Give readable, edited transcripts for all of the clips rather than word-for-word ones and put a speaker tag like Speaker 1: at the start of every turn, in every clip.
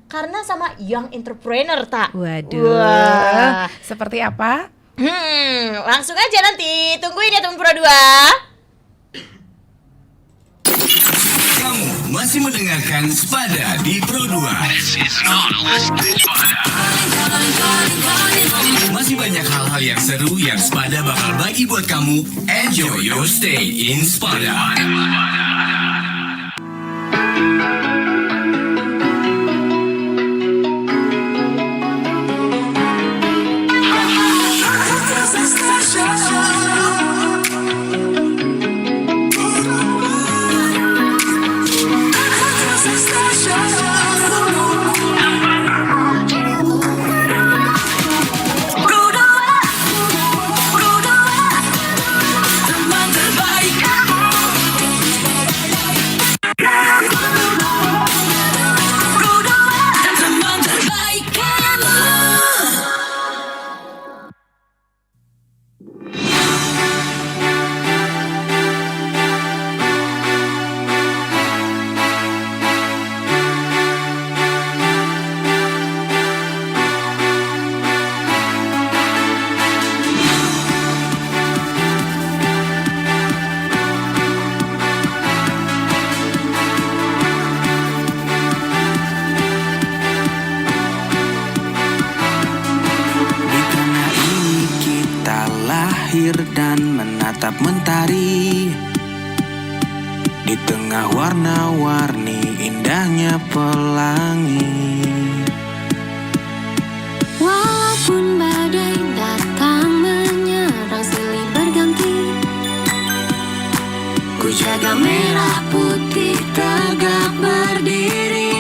Speaker 1: Karena sama young entrepreneur, tak.
Speaker 2: Waduh.
Speaker 1: Wah.
Speaker 2: Seperti apa?
Speaker 1: Langsung aja nanti. Tungguin ya teman Pro 2.
Speaker 3: Kamu masih mendengarkan Spada di Pro 2. Masih banyak hal-hal yang seru yang Spada bakal bagi buat kamu. Enjoy your stay in Spada.
Speaker 4: Dan menatap mentari di tengah warna-warni indahnya pelangi.
Speaker 5: Walaupun badai datang menyerang silih berganti, ku jaga merah putih tegak berdiri.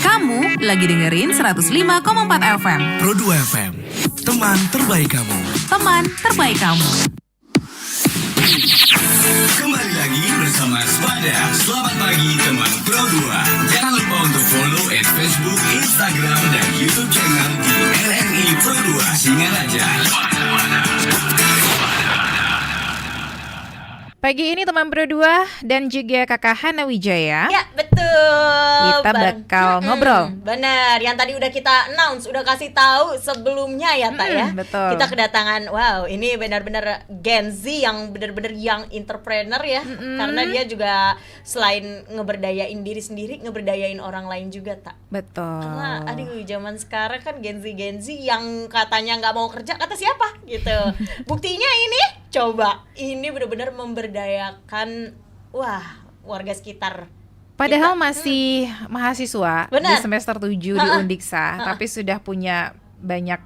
Speaker 2: Kamu lagi dengerin 105,4 FM
Speaker 3: Pro 2 FM, teman terbaik kamu.
Speaker 2: Teman terbaik kamu.
Speaker 3: Kembali lagi bersama Spada. Selamat pagi teman Pro 2. Jangan lupa untuk follow Facebook, Instagram, dan YouTube channel di RRI Pro 2 Singaraja.
Speaker 2: Pagi ini teman Pro 2 dan juga Kakak Hana Wijaya.
Speaker 1: Ya, betul.
Speaker 2: Kita bakal ngobrol.
Speaker 1: Benar, yang tadi udah kita announce, udah kasih tahu sebelumnya ya, Tak ya.
Speaker 2: betul.
Speaker 1: Kita kedatangan, wow, ini benar-benar Gen Z yang benar-benar young entrepreneur ya. Karena dia juga selain ngeberdayain diri sendiri, ngeberdayain orang lain juga, Tak.
Speaker 2: Betul.
Speaker 1: Karena aduh, zaman sekarang kan Gen Z yang katanya nggak mau kerja, kata siapa gitu. Buktinya ini, coba, ini benar-benar memberdayakan warga sekitar.
Speaker 2: Padahal masih mahasiswa
Speaker 1: Benar.
Speaker 2: di semester 7 di Undiksa, tapi sudah punya banyak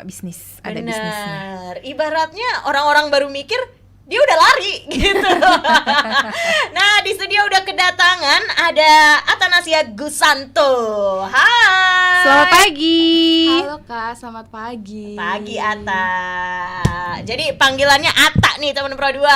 Speaker 2: bisnis, ada bisnisnya.
Speaker 1: Benar. Ibaratnya orang-orang baru mikir, dia udah lari gitu. Nah, di studio udah kedatangan ada Atanasia Gusanto. Hai.
Speaker 2: Selamat pagi.
Speaker 6: Halo Kak, selamat pagi.
Speaker 1: Pagi Ata. Jadi panggilannya Ata nih teman Pro 2.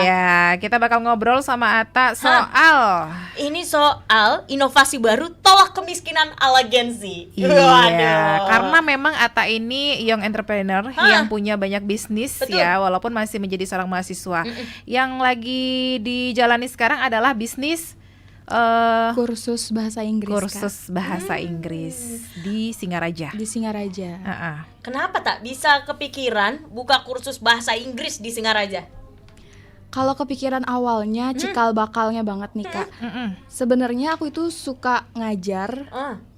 Speaker 2: Iya, kita bakal ngobrol sama Ata soal
Speaker 1: Ini soal inovasi baru tolak kemiskinan ala Gen Z.
Speaker 2: Iya,
Speaker 1: Waduh.
Speaker 2: karena memang Ata ini young entrepreneur yang punya banyak bisnis.
Speaker 1: Betul.
Speaker 2: Ya, walaupun masih menjadi seorang mahasiswa. Yang lagi dijalani sekarang adalah bisnis
Speaker 6: Kursus bahasa Inggris
Speaker 2: kursus bahasa Inggris di Singaraja.
Speaker 6: Kak, di Singaraja.
Speaker 1: Kenapa tak bisa kepikiran buka kursus bahasa Inggris di Singaraja?
Speaker 6: Kalau kepikiran awalnya cikal bakalnya banget nih Kak. Sebenarnya aku itu suka ngajar,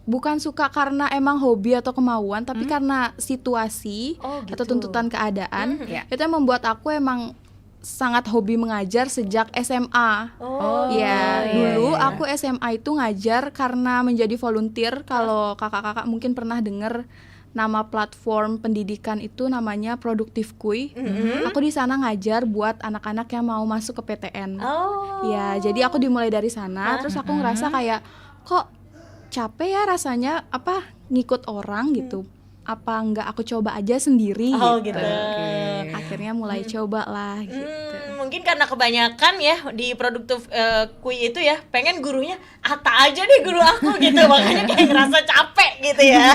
Speaker 6: bukan suka karena emang hobi atau kemauan, tapi karena situasi
Speaker 1: Oh, gitu.
Speaker 6: atau tuntutan keadaan.
Speaker 2: Ya.
Speaker 6: Itu yang membuat aku emang sangat hobi mengajar sejak SMA.
Speaker 1: Oh,
Speaker 6: Ya,
Speaker 2: iya,
Speaker 6: dulu
Speaker 2: iya.
Speaker 6: aku SMA itu ngajar karena menjadi volunteer. Kalau kakak-kakak mungkin pernah dengar nama platform pendidikan itu namanya Produktif Kui. Aku di sana ngajar buat anak-anak yang mau masuk ke PTN.
Speaker 1: Oh.
Speaker 6: Ya, jadi aku dimulai dari sana. Terus aku ngerasa kayak kok capek ya rasanya ngikut orang gitu. Apa enggak aku coba aja sendiri
Speaker 1: Oh,
Speaker 6: gitu.
Speaker 1: gitu.
Speaker 6: Akhirnya mulai coba lah gitu.
Speaker 1: Mungkin karena kebanyakan ya di Produktif Kui itu ya pengen gurunya Ata aja deh guru aku gitu, makanya kayak ngerasa capek gitu ya.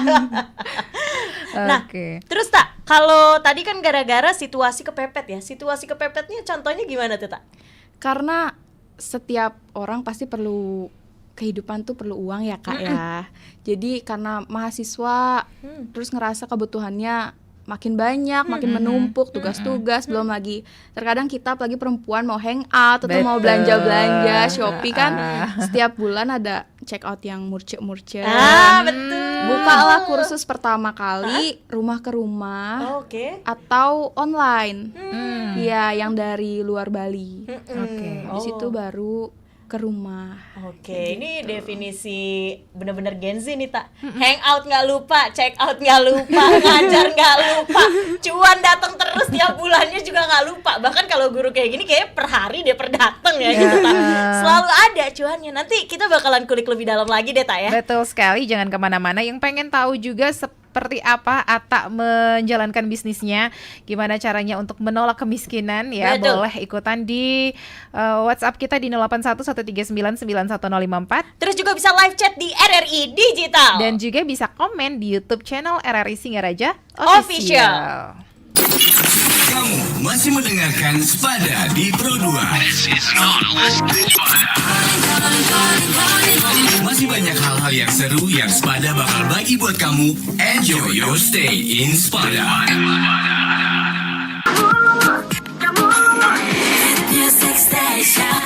Speaker 1: Nah,
Speaker 2: Oke.
Speaker 1: terus Tak, kalau tadi kan gara-gara situasi kepepet ya, situasi kepepetnya contohnya gimana tuh Tak?
Speaker 6: Karena setiap orang pasti perlu, kehidupan tuh perlu uang ya Kak ya. Jadi karena mahasiswa terus ngerasa kebutuhannya makin banyak, makin menumpuk, tugas-tugas, belum lagi terkadang kita apalagi perempuan mau hangout atau mau
Speaker 2: Betul.
Speaker 6: belanja-belanja, Shopee kan setiap bulan ada check out yang murce-murce.
Speaker 1: Betul.
Speaker 6: Bukalah kursus pertama kali rumah ke rumah
Speaker 1: Oke.
Speaker 6: atau online. Iya, yang dari luar Bali.
Speaker 2: Oke.
Speaker 6: Di situ baru ke rumah.
Speaker 1: Oke, ini definisi bener-bener Gen Z nih Tak. Hangout nggak lupa, check out nggak lupa, ngajar nggak lupa, cuan datang terus tiap bulannya juga nggak lupa. Bahkan kalau guru kayak gini kayak per hari dia per datang ya gitu Tak. Selalu ada cuannya. Nanti kita bakalan kulik lebih dalam lagi deh Tak ya.
Speaker 2: Betul sekali, jangan kemana-mana. Yang pengen tahu juga seperti apa Ata menjalankan bisnisnya, gimana caranya untuk menolak kemiskinan ya,
Speaker 1: Betul.
Speaker 2: boleh ikutan di WhatsApp kita di 0811399154
Speaker 1: Terus juga bisa live chat di RRI Digital.
Speaker 2: dan juga bisa komen di YouTube channel RRI Singaraja
Speaker 1: Official.
Speaker 3: Kamu masih mendengarkan Spada di Pro 2. Masih banyak hal-hal yang seru yang Spada bakal bagi buat kamu. Enjoy your stay in Spada.
Speaker 5: Music Station.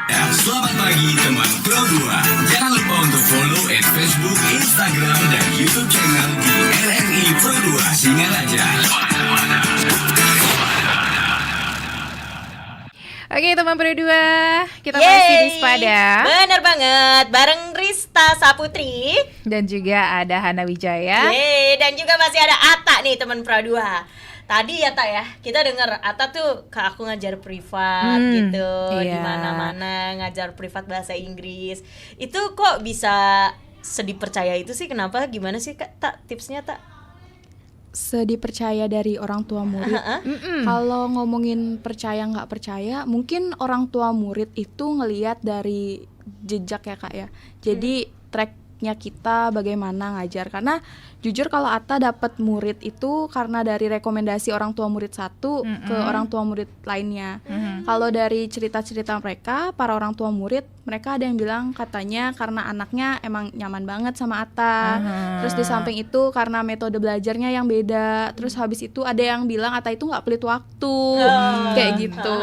Speaker 3: Ya, selamat pagi teman Pro 2. Jangan lupa untuk follow Facebook, Instagram, dan YouTube channel di RRI Pro 2 Singaraja.
Speaker 2: Oke teman Pro 2, kita masih di Spada
Speaker 1: Bener banget, bareng Rista Saputri.
Speaker 2: dan juga ada Hana Wijaya.
Speaker 1: Yeay, dan juga masih ada Ata nih teman Pro 2. Tadi ya Tak ya, kita dengar Ata tuh ke aku ngajar privat gitu, di
Speaker 2: iya.
Speaker 1: mana-mana ngajar privat bahasa Inggris. Itu kok bisa sedipercaya itu sih, kenapa? Gimana sih Kak, Tak, tipsnya Tak?
Speaker 6: sedipercaya dari orang tua murid. Kalau ngomongin percaya nggak percaya, mungkin orang tua murid itu ngelihat dari jejak ya Kak ya. Jadi tracknya kita bagaimana ngajar. Karena jujur kalau Atta dapat murid itu karena dari rekomendasi orang tua murid satu ke orang tua murid lainnya. Kalau dari cerita-cerita mereka, para orang tua murid, mereka ada yang bilang katanya karena anaknya emang nyaman banget sama Atta. Terus di samping itu karena metode belajarnya yang beda. Terus habis itu ada yang bilang Atta itu nggak pelit waktu, kayak gitu.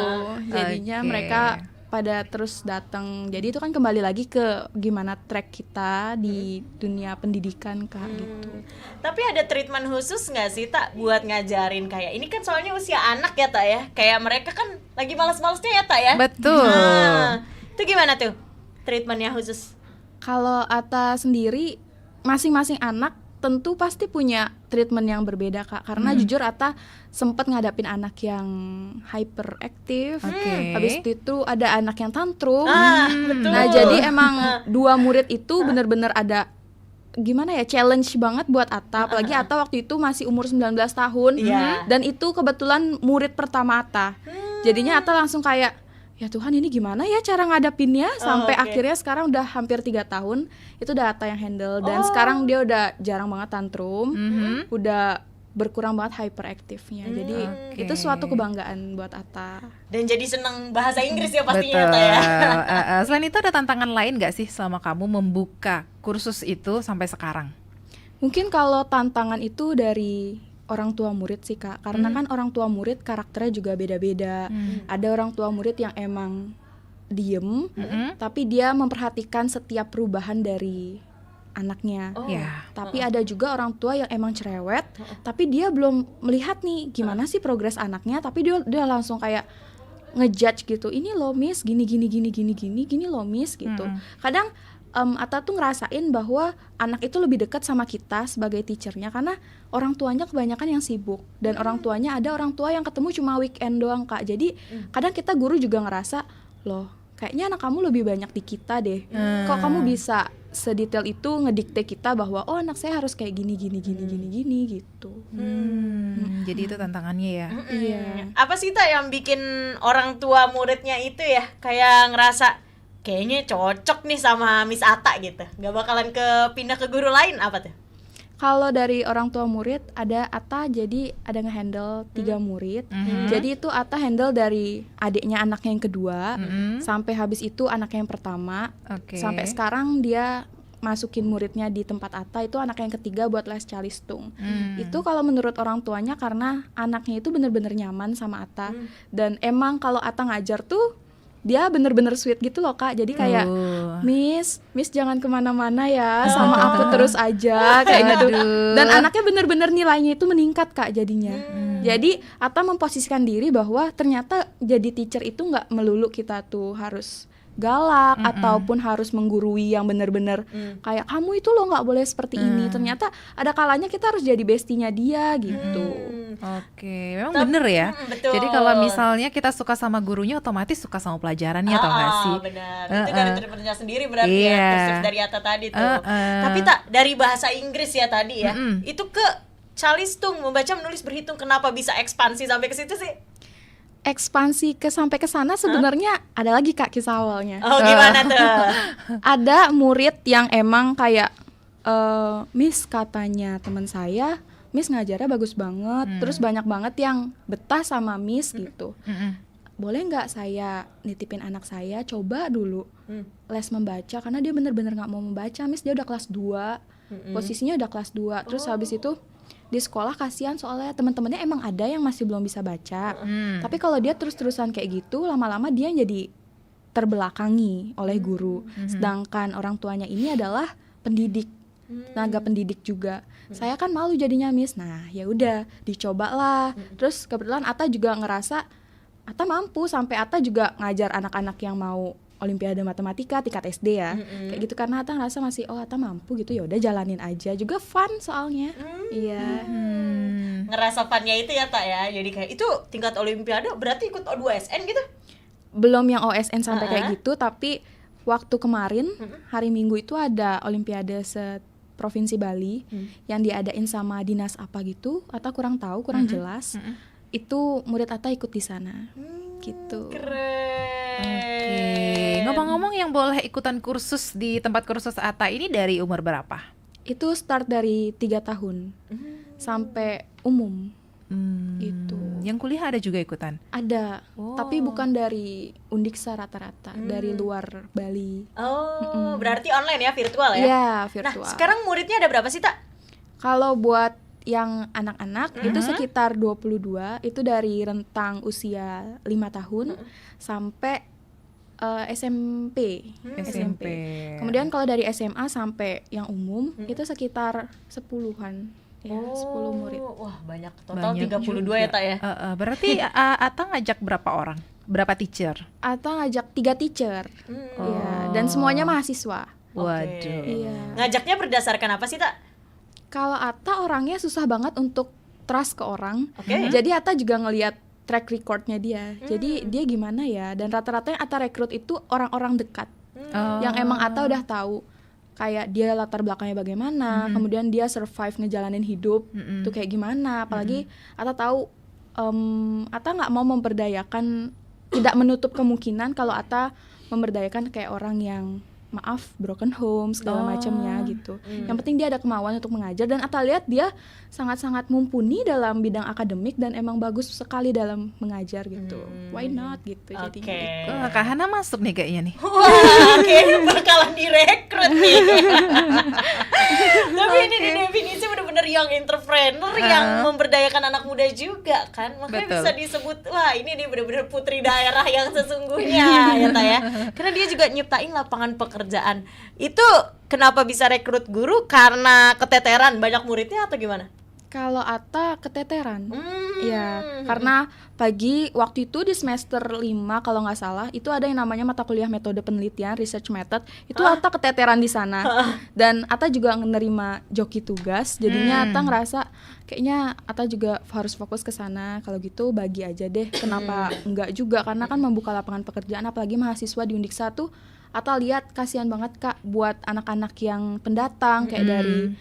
Speaker 6: Jadinya
Speaker 2: Oke.
Speaker 6: mereka pada terus datang. Jadi itu kan kembali lagi ke gimana track kita di dunia pendidikan Kak gitu.
Speaker 1: Tapi ada treatment khusus nggak sih Tak buat ngajarin kayak ini kan soalnya usia anak ya Tak ya, kayak mereka kan lagi malas-malasnya ya Tak ya.
Speaker 2: Betul.
Speaker 1: Nah, itu gimana tuh treatmentnya khusus?
Speaker 6: Kalau Atta sendiri, masing-masing anak tentu pasti punya treatment yang berbeda Kak. Karena jujur Atta sempat ngadapin anak yang hyperaktif.
Speaker 2: Oke.
Speaker 6: Habis itu ada anak yang tantrum.
Speaker 1: Betul.
Speaker 6: Nah jadi emang dua murid itu benar-benar ada gimana ya, challenge banget buat Atta. Apalagi Atta waktu itu masih umur 19 tahun.
Speaker 1: Iya.
Speaker 6: Dan itu kebetulan murid pertama Atta. Jadinya Atta langsung kayak, ya Tuhan ini gimana ya cara ngadapinnya. Sampai
Speaker 1: oke.
Speaker 6: akhirnya sekarang udah hampir 3 tahun itu udah Atta yang handle. Dan sekarang dia udah jarang banget tantrum. Udah berkurang banget hyperaktifnya. Jadi
Speaker 2: Oke.
Speaker 6: itu suatu kebanggaan buat Atta.
Speaker 1: Dan jadi seneng bahasa Inggris ya
Speaker 2: Betul.
Speaker 1: pastinya Tak ya.
Speaker 2: Selain itu ada tantangan lain nggak sih selama kamu membuka kursus itu sampai sekarang?
Speaker 6: Mungkin kalau tantangan itu dari orang tua murid sih Kak. Karena kan orang tua murid karakternya juga beda-beda. Ada orang tua murid yang emang diem, tapi dia memperhatikan setiap perubahan dari anaknya.
Speaker 2: Ya.
Speaker 6: Tapi ada juga orang tua yang emang cerewet, tapi dia belum melihat nih gimana sih progres anaknya, tapi dia langsung kayak ngejudge gitu. Ini loh Miss, gini loh Miss gitu. Kadang Atta tuh ngerasain bahwa anak itu lebih dekat sama kita sebagai teachernya karena orang tuanya kebanyakan yang sibuk dan orang tuanya ada orang tua yang ketemu cuma weekend doang Kak. Jadi kadang kita guru juga ngerasa, loh kayaknya anak kamu lebih banyak di kita deh. Kok kamu bisa sedetail itu ngedikte kita bahwa oh anak saya harus kayak gini gitu.
Speaker 2: Jadi itu tantangannya ya.
Speaker 6: Iya.
Speaker 1: Apa sih Tak yang bikin orang tua muridnya itu ya kayak ngerasa kayaknya cocok nih sama Miss Atta gitu, nggak bakalan pindah ke guru lain, apa tuh?
Speaker 6: Kalau dari orang tua murid ada Atta, jadi ada ngehandle 3 murid. Jadi itu Atta handle dari adiknya anaknya yang kedua sampai habis itu anaknya yang pertama.
Speaker 2: Oke.
Speaker 6: Sampai sekarang dia masukin muridnya di tempat Atta itu anaknya yang ketiga buat les calistung. Itu kalau menurut orang tuanya karena anaknya itu bener-bener nyaman sama Atta. Dan emang kalau Atta ngajar tuh dia bener-bener sweet gitu loh Kak. Jadi kayak Miss jangan kemana-mana ya, sama aku terus aja kayak gitu. Dan anaknya bener-bener nilainya itu meningkat Kak jadinya. Jadi Atta memposisikan diri bahwa ternyata jadi teacher itu nggak melulu kita tuh harus galak ataupun harus menggurui yang bener-bener kayak kamu itu loh nggak boleh seperti ini. Ternyata ada kalanya kita harus jadi bestinya dia gitu.
Speaker 2: Oke, memang bener ya.
Speaker 1: Betul.
Speaker 2: Jadi kalau misalnya kita suka sama gurunya, otomatis suka sama pelajarannya, tau gak sih?
Speaker 1: Benar. Itu dari treatmentnya sendiri berarti
Speaker 2: Iya.
Speaker 1: ya, persis dari Atta tadi tuh. Tapi Tak dari bahasa Inggris ya tadi ya, itu ke calistung, membaca, menulis, berhitung, kenapa bisa ekspansi sampai ke situ sih?
Speaker 6: Ekspansi sampai ke sana sebenarnya ada lagi Kak kisah awalnya.
Speaker 1: Oh gimana tuh?
Speaker 6: Ada murid yang emang kayak Miss katanya teman saya, Miss ngajarnya bagus banget, terus banyak banget yang betah sama Miss gitu. Boleh nggak saya nitipin anak saya coba dulu les membaca karena dia bener-bener nggak mau membaca. Miss dia udah kelas 2, posisinya udah kelas 2. Terus habis itu di sekolah kasihan soalnya teman-temannya emang ada yang masih belum bisa baca. Tapi kalau dia terus-terusan kayak gitu, lama-lama dia jadi terbelakangi oleh guru. Sedangkan orang tuanya ini adalah pendidik, tenaga pendidik juga. Saya kan malu jadinya Miss. Nah, ya udah dicobalah. Terus kebetulan Atta juga ngerasa Atta mampu, sampai Atta juga ngajar anak-anak yang mau Olimpiade Matematika tingkat SD ya. Kayak gitu karena Atta ngerasa masih Atta mampu gitu, ya udah jalanin aja. Juga fun soalnya. Iya.
Speaker 1: Ngerasa funnya itu ya Tak ya. Jadi kayak itu tingkat Olimpiade berarti ikut O2SN gitu?
Speaker 6: Belum yang OSN sampai kayak gitu, tapi waktu kemarin hari Minggu itu ada Olimpiade Provinsi Bali yang diadain sama dinas apa gitu, Atta kurang tahu, kurang jelas. Itu murid Atta ikut di sana. Gitu.
Speaker 1: Keren.
Speaker 2: Oke. Ngomong-ngomong, yang boleh ikutan kursus di tempat kursus Atta ini dari umur berapa?
Speaker 6: Itu start dari 3 tahun sampai umum. Gitu.
Speaker 2: Yang kuliah ada juga ikutan?
Speaker 6: Ada,
Speaker 2: Oh.
Speaker 6: tapi bukan dari Undiksa rata-rata, dari luar Bali.
Speaker 1: Oh, berarti online ya, virtual ya?
Speaker 6: Iya,
Speaker 1: Nah,
Speaker 6: virtual.
Speaker 1: sekarang muridnya ada berapa sih, Tak?
Speaker 6: Kalau buat yang anak-anak itu sekitar 22, itu dari rentang usia 5 tahun sampai SMP.
Speaker 2: SMP.
Speaker 6: Kemudian kalau dari SMA sampai yang umum itu sekitar 10-an. Ya, 10 murid.
Speaker 1: Wah, banyak. Total
Speaker 2: Banyak
Speaker 1: 32 ya,
Speaker 2: juga.
Speaker 1: Tak ya?
Speaker 2: Berarti Atta ngajak berapa orang? Berapa teacher?
Speaker 6: Atau ngajak 3 teacher. Ya, dan semuanya mahasiswa.
Speaker 2: Waduh.
Speaker 6: Iya.
Speaker 1: Ngajaknya berdasarkan apa sih, Tak?
Speaker 6: Kalau Atta orangnya susah banget untuk trust ke orang.
Speaker 1: Oke.
Speaker 6: Jadi Atta juga ngelihat track recordnya dia. Jadi dia gimana ya? Dan rata-rata yang Atta rekrut itu orang-orang dekat. Yang emang Atta udah tahu kayak dia latar belakangnya bagaimana, kemudian dia survive ngejalanin hidup itu kayak gimana. Apalagi Atta tahu Atta nggak mau memberdayakan, tidak menutup kemungkinan kalau Atta memberdayakan kayak orang yang maaf broken home segala macamnya gitu. Yang penting dia ada kemauan untuk mengajar, dan Atta lihat dia sangat-sangat mumpuni dalam bidang akademik dan emang bagus sekali dalam mengajar gitu. Why not gitu jadinya.
Speaker 1: Oke.
Speaker 2: Kak Hana masuk nih kayaknya nih.
Speaker 1: Wah, kayaknya bakalan direkrut nih. Tapi ini di definisi benar-benar young entrepreneur yang memberdayakan anak muda juga kan. Makanya
Speaker 2: Betul.
Speaker 1: bisa disebut, wah ini nih benar-benar putri daerah yang sesungguhnya ya, Tak ya. Karena dia juga nyiptain lapangan pekerjaan. Itu kenapa bisa rekrut guru? Karena keteteran banyak muridnya atau gimana?
Speaker 6: Kalau Atta keteteran. Ya, karena pagi waktu itu di semester 5 kalau nggak salah, itu ada yang namanya mata kuliah metode penelitian, research method. Itu Atta keteteran di sana. Dan Atta juga menerima joki tugas. Jadinya Atta ngerasa kayaknya Atta juga harus fokus ke sana. Kalau gitu bagi aja deh. Kenapa enggak juga? Karena kan membuka lapangan pekerjaan, apalagi mahasiswa di Undiksa tuh Atta lihat kasihan banget Kak buat anak-anak yang pendatang kayak dari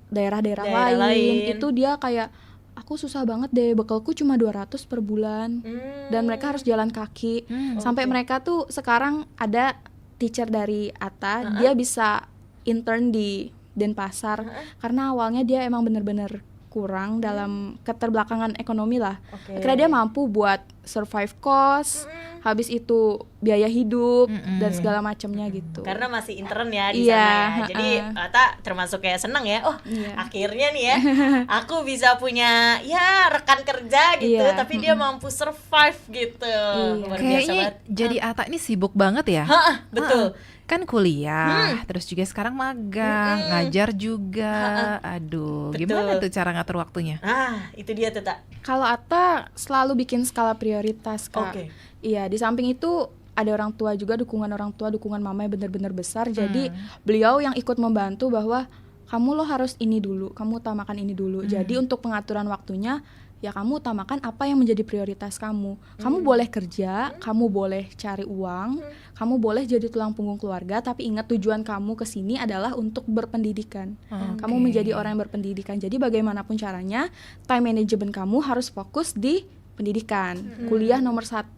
Speaker 6: daerah-daerah lain. Itu dia kayak aku susah banget deh, bekalku cuma 200 per bulan. Dan mereka harus jalan kaki. Sampai mereka tuh sekarang ada teacher dari Atta, dia bisa intern di Denpasar karena awalnya dia emang bener-bener kurang dalam keterbelakangan ekonomi lah. Akhirnya dia mampu buat survive cost, habis itu biaya hidup dan segala macamnya gitu.
Speaker 1: Karena masih intern ya di sana ya. Jadi Atta termasuk kayak senang ya. Oh, akhirnya nih ya aku bisa punya ya rekan kerja gitu, tapi dia mampu survive gitu. Luar biasa
Speaker 2: Kayaknya
Speaker 1: banget.
Speaker 2: jadi Atta ini sibuk banget ya.
Speaker 1: Betul.
Speaker 2: Kan kuliah, terus juga sekarang magang, ngajar juga. Aduh,
Speaker 1: Betul.
Speaker 2: gimana tuh cara ngatur waktunya?
Speaker 1: Ah, itu dia tuh, Tak.
Speaker 6: Kalau Atta selalu bikin skala prioritas Kak.
Speaker 1: Oke.
Speaker 6: Iya, di samping itu ada orang tua juga, dukungan orang tua, dukungan mama yang benar-benar besar. Jadi beliau yang ikut membantu bahwa kamu lo harus ini dulu, kamu utamakan ini dulu. Jadi untuk pengaturan waktunya ya kamu utamakan apa yang menjadi prioritas kamu. Kamu boleh kerja, kamu boleh cari uang, kamu boleh jadi tulang punggung keluarga, tapi ingat tujuan kamu ke sini adalah untuk berpendidikan. Kamu menjadi orang yang berpendidikan. Jadi bagaimanapun caranya, time management kamu harus fokus di pendidikan. Kuliah nomor 1,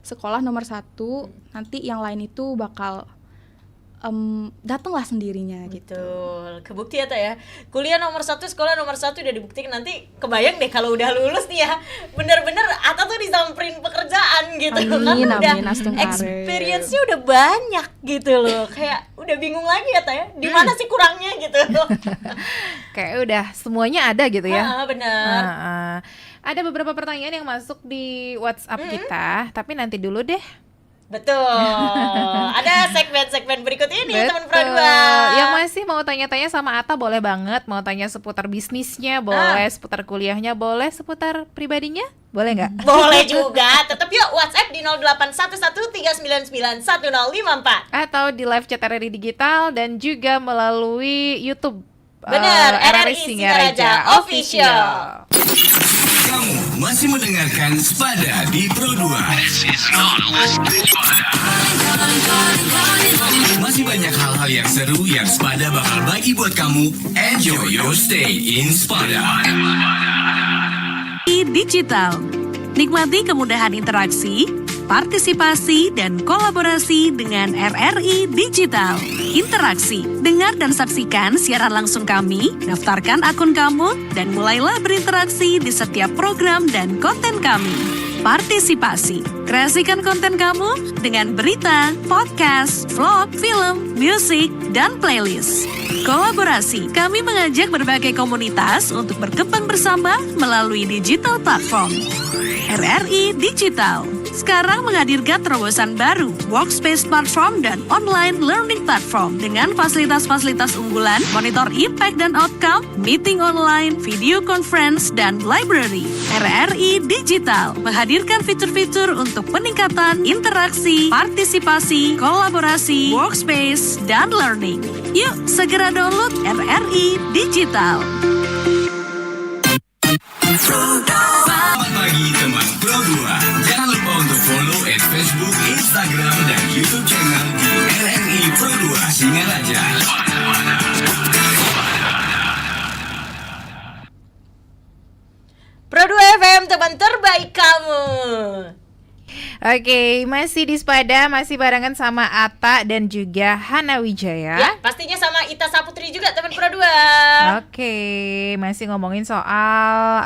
Speaker 6: sekolah nomor 1, nanti yang lain itu bakal datanglah sendirinya gitu.
Speaker 1: Betul, kebukti ya, Tak ya. Kuliah nomor 1, sekolah nomor 1 udah dibuktikan. Nanti kebayang deh kalau udah lulus nih ya, bener-bener Atta tuh disamperin pekerjaan gitu.
Speaker 6: Amin,
Speaker 1: Kan udah
Speaker 6: amin, astungkare.
Speaker 1: experience-nya udah banyak gitu loh. Kayak udah bingung lagi ya, Tak ya, di mana sih kurangnya gitu.
Speaker 2: Kayak udah semuanya ada gitu ya.
Speaker 1: Benar.
Speaker 2: Ada beberapa pertanyaan yang masuk di WhatsApp kita, tapi nanti dulu deh.
Speaker 1: Betul. Ada segmen-segmen berikut ini teman Pro 2.
Speaker 2: Yang masih mau tanya-tanya sama Atta boleh banget. Mau tanya seputar bisnisnya boleh, seputar kuliahnya boleh, seputar pribadinya boleh nggak?
Speaker 1: Boleh juga. Tetap yuk WhatsApp di 0811399154.
Speaker 2: Atau di live chat RRI Digital dan juga melalui YouTube.
Speaker 1: Bener, RRI
Speaker 2: Singaraja
Speaker 1: Singaraja Official.
Speaker 3: Kamu masih mendengarkan Spada di Pro 2. Masih banyak hal-hal yang seru yang Spada bakal bagi buat kamu. Enjoy your stay in Spada.
Speaker 7: Digital. Nikmati kemudahan interaksi, partisipasi, dan kolaborasi dengan RRI Digital. Interaksi, dengar dan saksikan siaran langsung kami, daftarkan akun kamu, dan mulailah berinteraksi di setiap program dan konten kami. Partisipasi, kreasikan konten kamu dengan berita, podcast, vlog, film, musik, dan playlist. Kolaborasi, kami mengajak berbagai komunitas untuk berkembang bersama melalui digital platform. RRI Digital sekarang menghadirkan terobosan baru, workspace platform dan online learning platform dengan fasilitas-fasilitas unggulan, monitor impact dan outcome, meeting online, video conference, dan library. RRI Digital menghadirkan fitur-fitur untuk peningkatan interaksi, partisipasi, kolaborasi, workspace, dan learning. Yuk, segera download RRI Digital.
Speaker 3: Selamat pagi teman Pro 2. Jangan lupa untuk follow Facebook, Instagram, dan YouTube channel di RRI Pro 2 Singaraja.
Speaker 1: Pro 2 FM, teman terbaik kamu.
Speaker 2: Oke, masih di Spada, masih barengan sama Ata dan juga Hana Wijaya.
Speaker 1: Ya, pastinya sama Ita Saputri juga, teman Pro 2.
Speaker 2: Oke, masih ngomongin soal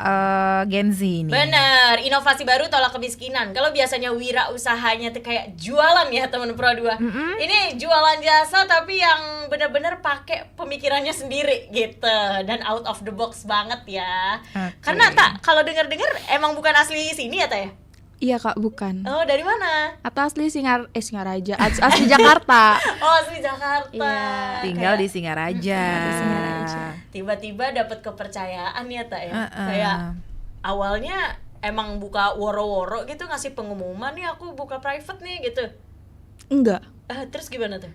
Speaker 2: Gen Z nih.
Speaker 1: Bener, inovasi baru tolak kemiskinan. Kalau biasanya wirausahanya tuh kayak jualan ya teman Pro 2. Ini jualan jasa tapi yang bener-bener pakai pemikirannya sendiri gitu. Dan out of the box banget ya.
Speaker 2: Oke.
Speaker 1: Karena tak, kalau denger-denger emang bukan asli sini ya tak ya?
Speaker 6: Iya kak, bukan.
Speaker 1: Oh, dari mana?
Speaker 6: Atau asli Singaraja, asli Jakarta.
Speaker 1: Oh, asli Jakarta.
Speaker 6: Iya.
Speaker 2: Tinggal
Speaker 1: Kayak
Speaker 2: di Singaraja.
Speaker 6: di Singaraja.
Speaker 1: tiba-tiba dapat kepercayaan ya tak ya.
Speaker 2: Uh-uh.
Speaker 1: Kayak awalnya emang buka woro-woro gitu, ngasih pengumuman nih aku buka private nih gitu.
Speaker 6: Enggak.
Speaker 1: Terus gimana tuh?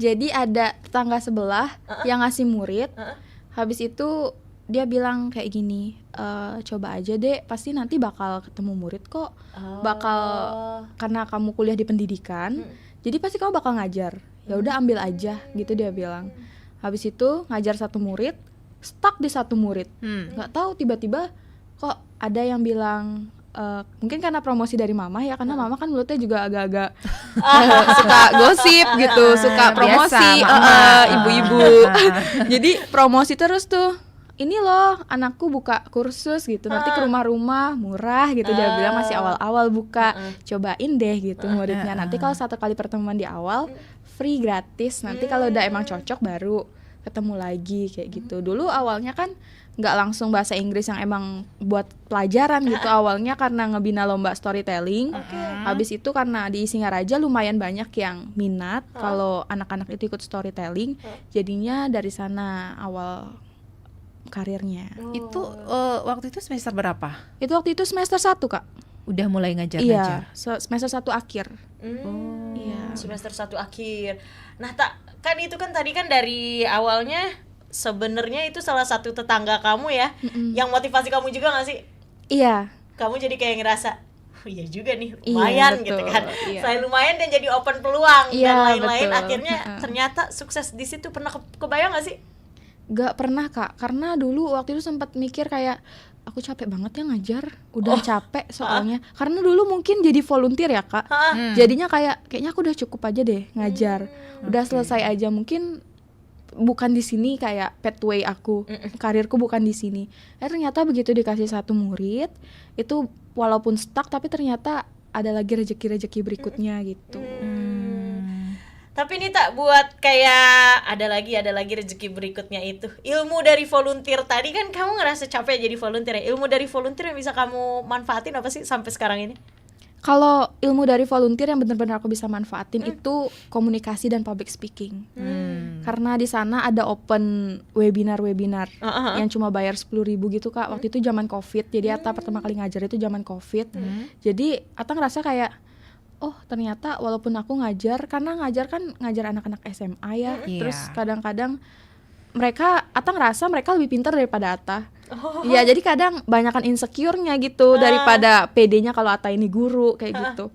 Speaker 6: Jadi ada tetangga sebelah yang ngasih murid. Habis itu dia bilang kayak gini, coba aja deh, pasti nanti bakal ketemu murid kok. Bakal, karena kamu kuliah di pendidikan, jadi pasti kamu bakal ngajar. Ya udah ambil aja gitu dia bilang. Habis itu ngajar satu murid, stuck di satu murid. Nggak tahu tiba-tiba kok ada yang bilang, mungkin karena promosi dari mama ya, karena mama kan mulutnya juga agak-agak suka gosip gitu, suka promosi,
Speaker 2: Biasa, mama.
Speaker 6: ibu-ibu. Jadi promosi terus tuh, ini loh anakku buka kursus gitu, nanti ke rumah-rumah murah gitu. Dia bilang masih awal-awal buka, cobain deh gitu muridnya. Nanti kalau satu kali pertemuan di awal free gratis, nanti kalau udah emang cocok baru ketemu lagi kayak gitu. Dulu awalnya kan nggak langsung bahasa Inggris yang emang buat pelajaran gitu. Awalnya karena ngebina lomba storytelling. Habis itu karena di Singaraja lumayan banyak yang minat kalau anak-anak itu ikut storytelling. Jadinya dari sana awal karirnya.
Speaker 2: Itu waktu itu semester berapa?
Speaker 6: Itu waktu itu semester 1 kak.
Speaker 2: Udah mulai ngajar-ngajar?
Speaker 6: Iya, semester 1 akhir. Iya.
Speaker 1: Semester 1 akhir. Nah, tak kan itu kan tadi kan dari awalnya sebenarnya itu salah satu tetangga kamu ya, yang motivasi kamu juga nggak sih?
Speaker 6: Iya.
Speaker 1: Kamu jadi kayak ngerasa, oh iya juga nih,
Speaker 6: Iya,
Speaker 1: lumayan
Speaker 6: betul,
Speaker 1: gitu kan.
Speaker 6: iya.
Speaker 1: Selain lumayan dan jadi open peluang
Speaker 6: Iya,
Speaker 1: dan lain-lain.
Speaker 6: betul.
Speaker 1: Akhirnya ternyata sukses di situ. Pernah kebayang nggak sih?
Speaker 6: Gak pernah kak, karena dulu waktu itu sempat mikir kayak aku capek banget ya ngajar, udah capek soalnya. Karena dulu mungkin jadi volunteer ya kak, jadinya kayaknya aku udah cukup aja deh ngajar, udah selesai aja. Mungkin bukan di sini kayak pathway aku, karirku bukan di sini. Ternyata begitu dikasih satu murid, itu walaupun stuck tapi ternyata ada lagi rezeki-rezeki berikutnya gitu.
Speaker 1: Tapi ini tak buat kayak ada lagi rezeki berikutnya itu. Ilmu dari volunteer tadi kan kamu ngerasa capek jadi volunteer ya. Ilmu dari volunteer yang bisa kamu manfaatin apa sih sampai sekarang ini?
Speaker 6: Kalau ilmu dari volunteer yang benar-benar aku bisa manfaatin itu komunikasi dan public speaking. Karena di sana ada open webinar yang cuma bayar 10.000 gitu kak. Waktu itu zaman COVID. Jadi Ata pertama kali ngajar itu zaman COVID. Jadi Ata ngerasa kayak, oh ternyata walaupun aku ngajar, karena ngajar anak-anak SMA ya. Terus kadang-kadang Ata ngerasa mereka lebih pintar daripada Ata. Iya, jadi kadang banyakan insecure-nya gitu daripada PD-nya kalau Ata ini guru kayak gitu.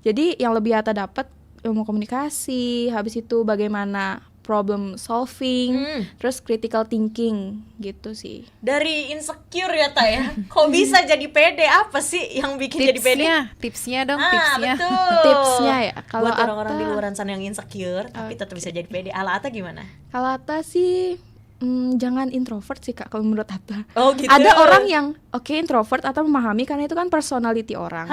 Speaker 6: Jadi yang lebih Ata dapat ilmu komunikasi, habis itu bagaimana problem solving, terus critical thinking gitu sih.
Speaker 1: Dari insecure ya Ta ya. Kok bisa jadi pede? Apa sih yang bikin jadi pede?
Speaker 2: Tipsnya dong, tipsnya.
Speaker 1: Betul.
Speaker 6: Tipsnya ya, kalau
Speaker 1: buat orang-orang
Speaker 6: Atta-
Speaker 1: di luar sana yang insecure tapi tetap bisa jadi pede. Ala Ata gimana?
Speaker 6: Kalau Ata sih jangan introvert sih Kak kalau menurut Ata.
Speaker 1: Oh gitu.
Speaker 6: Ada orang yang introvert atau memahami karena itu kan personality orang.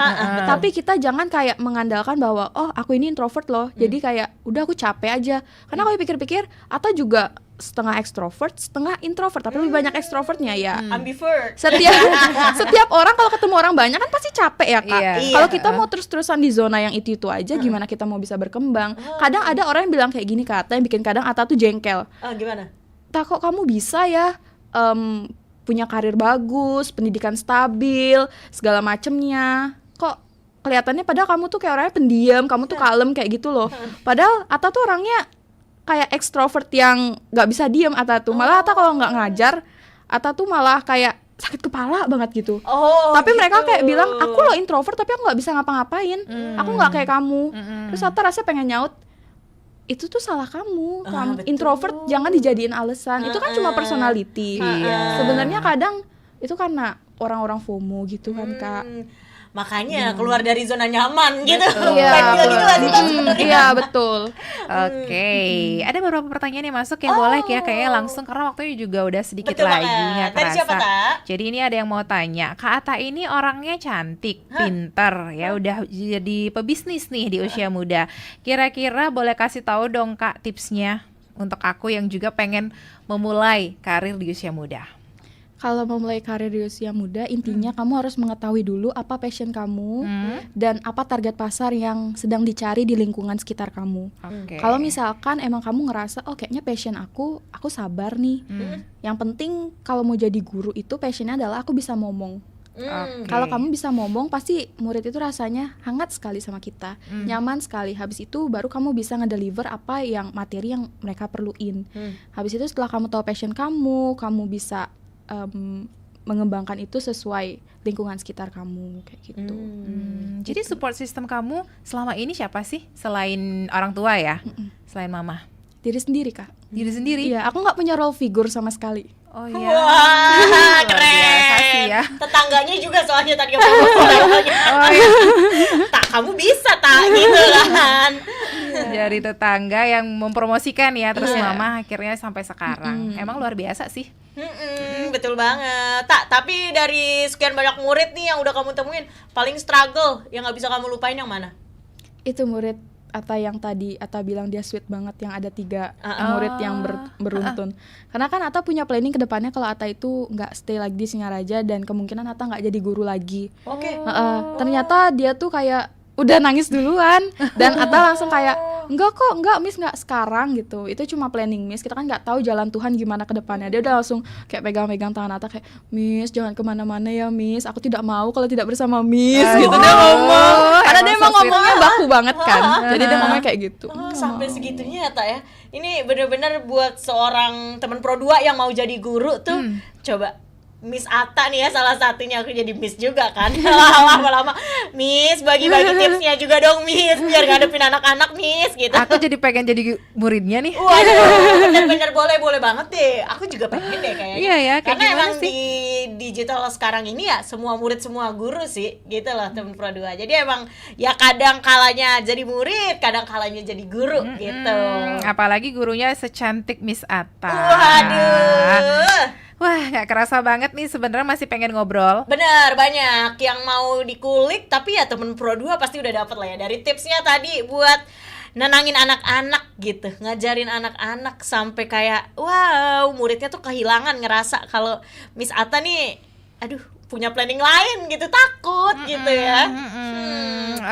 Speaker 6: Tapi kita jangan kayak mengandalkan bahwa aku ini introvert loh. Jadi kayak udah aku capek aja. Karena kalau pikir-pikir Ata juga setengah extrovert, setengah introvert, tapi lebih banyak extrovertnya ya.
Speaker 1: Ambivert.
Speaker 6: Setiap orang kalau ketemu orang banyak kan pasti capek ya Kak.
Speaker 2: Iya.
Speaker 6: Kalau kita mau terus-terusan di zona yang itu aja, gimana kita mau bisa berkembang? Kadang ada orang yang bilang kayak gini ke Ata, yang bikin kadang Ata tuh jengkel.
Speaker 1: Gimana?
Speaker 6: Tak kok kamu bisa ya punya karir bagus, pendidikan stabil, segala macemnya. Kok kelihatannya padahal kamu tuh kayak orangnya pendiam, kamu tuh kalem kayak gitu loh. Padahal Ata tuh orangnya kayak ekstrovert yang nggak bisa diem Ata tuh. Malah Ata kalau nggak ngajar, Ata tuh malah kayak sakit kepala banget gitu. Tapi
Speaker 1: gitu.
Speaker 6: mereka kayak bilang, aku loh introvert tapi aku nggak bisa ngapa-ngapain. Aku nggak kayak kamu. Terus Ata rasanya pengen nyaut, itu tuh salah kamu.
Speaker 1: betul.
Speaker 6: Introvert jangan dijadiin alasan. Itu kan cuma personality. Sebenarnya kadang itu karena orang-orang FOMO gitu kan Kak.
Speaker 1: Makanya keluar dari zona nyaman gitu.
Speaker 6: Iya,
Speaker 1: Gitu lah sih, Tan, sebenarnya.
Speaker 6: Iya betul.
Speaker 2: Oke, ada beberapa pertanyaan yang masuk yang boleh ya kayaknya langsung karena waktunya juga udah sedikit
Speaker 1: Betul
Speaker 2: lagi
Speaker 1: banget.
Speaker 2: nggak
Speaker 1: Dari siapa,
Speaker 2: kerasa.
Speaker 1: Ta?
Speaker 2: Jadi ini ada yang mau tanya, Kak Ata ini orangnya cantik, pinter, ya udah jadi pebisnis nih di usia muda. Kira-kira boleh kasih tahu dong Kak tipsnya untuk aku yang juga pengen memulai karir di usia muda.
Speaker 6: Kalau mau mulai karir di usia muda, intinya kamu harus mengetahui dulu apa passion kamu dan apa target pasar yang sedang dicari di lingkungan sekitar kamu.
Speaker 2: Oke.
Speaker 6: Kalau misalkan emang kamu ngerasa, kayaknya passion aku sabar nih. Yang penting kalau mau jadi guru itu passionnya adalah aku bisa ngomong.
Speaker 2: Oke.
Speaker 6: Kalau kamu bisa ngomong, pasti murid itu rasanya hangat sekali sama kita, nyaman sekali. Habis itu baru kamu bisa ngedeliver apa yang materi yang mereka perluin. Habis itu setelah kamu tahu passion kamu bisa mengembangkan itu sesuai lingkungan sekitar kamu kayak gitu.
Speaker 2: Jadi support system kamu selama ini siapa sih selain orang tua ya? Selain mama?
Speaker 6: Diri sendiri Kak.
Speaker 2: Diri sendiri?
Speaker 6: Iya, aku nggak punya role figure sama sekali.
Speaker 2: Oh iya.
Speaker 1: Wah,
Speaker 2: Luar biasa sih
Speaker 1: keren.
Speaker 2: ya.
Speaker 1: Tetangganya juga soalnya tadi kamu ngomong.
Speaker 2: Oh iya.
Speaker 1: Tak, kamu bisa tak gitu kan.
Speaker 2: Dari tetangga yang mempromosikan ya, terus mama akhirnya sampai sekarang. Emang luar biasa sih.
Speaker 1: Betul banget. Tak, tapi dari sekian banyak murid nih yang udah kamu temuin, paling struggle yang nggak bisa kamu lupain yang mana?
Speaker 6: Itu murid Ata yang tadi Ata bilang dia sweet banget, yang ada 3 murid yang beruntun. Karena kan Ata punya planning ke depannya kalau Ata itu nggak stay lagi di Singaraja dan kemungkinan Ata nggak jadi guru lagi.
Speaker 1: Oke.
Speaker 6: Ternyata dia tuh kayak udah nangis duluan dan Ata langsung kayak enggak Miss, nggak sekarang gitu. Itu cuma planning Miss, kita kan nggak tahu jalan Tuhan gimana ke depannya. Dia udah langsung kayak pegang-pegang tangan Ata kayak, Miss jangan kemana-mana ya Miss, aku tidak mau kalau tidak bersama Miss gitu dia ngomong. Karena dia emang
Speaker 2: so sweet.
Speaker 6: ngomongnya baku banget kan, jadi dia ngomongnya kayak gitu.
Speaker 1: Sampai segitunya ya Tak ya. Ini bener-bener buat seorang teman Pro 2 yang mau jadi guru tuh, coba Miss Ata nih ya, salah satunya, aku jadi Miss juga kan. Lama-lama Miss bagi-bagi tipsnya juga dong Miss, biar ngadepin anak-anak Miss gitu.
Speaker 2: Aku jadi pengen jadi muridnya nih.
Speaker 1: Waduh, bener-bener boleh banget deh. Aku juga pengen deh kayaknya.
Speaker 2: Iya ya, kayak
Speaker 1: karena
Speaker 2: gimana
Speaker 1: emang
Speaker 2: sih?
Speaker 1: di digital sekarang ini ya semua murid semua guru sih, gitu loh temen Pro 2. Jadi emang ya kadang kalanya jadi murid, kadang kalanya jadi guru gitu.
Speaker 2: Apalagi gurunya secantik Miss Ata.
Speaker 1: Waduh.
Speaker 2: Wah, nggak kerasa banget nih, sebenarnya masih pengen ngobrol.
Speaker 1: Bener, banyak yang mau dikulik, tapi ya temen Pro 2 pasti udah dapet lah ya. Dari tipsnya tadi buat nenangin anak-anak gitu, ngajarin anak-anak sampai kayak wow, muridnya tuh kehilangan ngerasa kalau Miss Ata nih aduh punya planning lain gitu, takut gitu ya.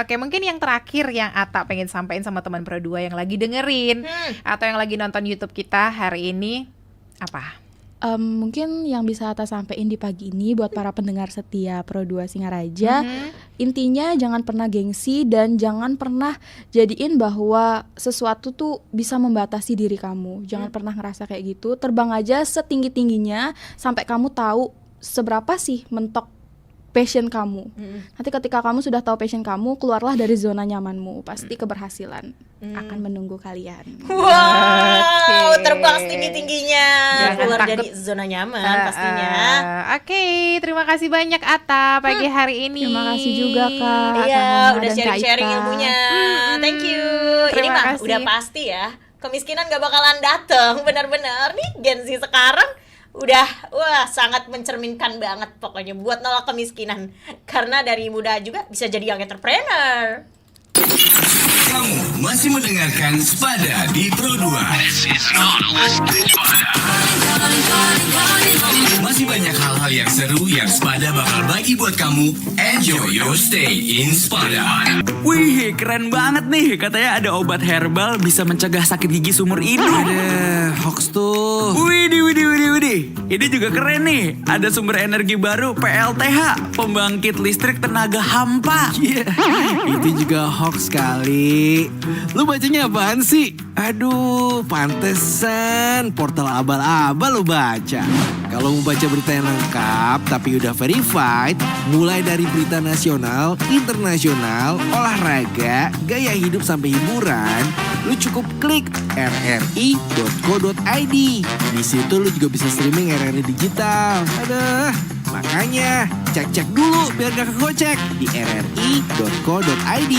Speaker 2: Oke, mungkin yang terakhir yang Ata pengen sampein sama teman Pro 2 yang lagi dengerin atau yang lagi nonton YouTube kita hari ini apa?
Speaker 6: Mungkin yang bisa Ata sampein di pagi ini buat para pendengar setia Pro 2 Singaraja, intinya jangan pernah gengsi dan jangan pernah jadiin bahwa sesuatu tuh bisa membatasi diri kamu. Jangan pernah ngerasa kayak gitu. Terbang aja setinggi-tingginya sampai kamu tahu seberapa sih mentok passion kamu. Nanti ketika kamu sudah tahu passion kamu, keluarlah dari zona nyamanmu. Pasti keberhasilan akan menunggu kalian.
Speaker 1: Wow, terbang setinggi-tingginya.
Speaker 2: Jangan
Speaker 1: Keluar
Speaker 2: takut.
Speaker 1: dari zona nyaman pastinya.
Speaker 2: Oke, terima kasih banyak Atta pagi hari ini.
Speaker 6: Terima kasih juga Kak.
Speaker 1: Iya,
Speaker 6: Kak
Speaker 1: udah
Speaker 6: dan Kak
Speaker 1: sharing-sharing
Speaker 6: Ika.
Speaker 1: ilmunya. Thank you. Ini
Speaker 2: Terima
Speaker 1: mah
Speaker 2: kasih.
Speaker 1: udah pasti ya. Kemiskinan gak bakalan dateng. Benar-benar nih Gen Z sekarang udah sangat mencerminkan banget pokoknya buat nolak kemiskinan. Karena dari muda juga bisa jadi young entrepreneur.
Speaker 3: Kamu masih mendengarkan Spada di Pro 2. Masih banyak hal-hal yang seru yang Spada bakal bagi buat kamu. Enjoy your stay in Spada.
Speaker 8: Wih, keren banget nih. Katanya ada obat herbal bisa mencegah sakit gigi seumur hidup.
Speaker 9: Ada hoax tuh.
Speaker 8: Widih. Ini juga keren nih. Ada sumber energi baru PLTH, pembangkit listrik tenaga hampa.
Speaker 9: Iya, itu juga hoax kali. Lu bacanya apaan sih? Aduh, pantesan portal abal-abal lu baca. Kalau mau baca berita yang lengkap tapi udah verified, mulai dari berita nasional, internasional, olahraga, gaya hidup sampai hiburan, lu cukup klik rri.co.id. Di situ lu juga bisa streaming RRI digital. Aduh, makanya cek-cek dulu biar gak kegocek di rri.co.id.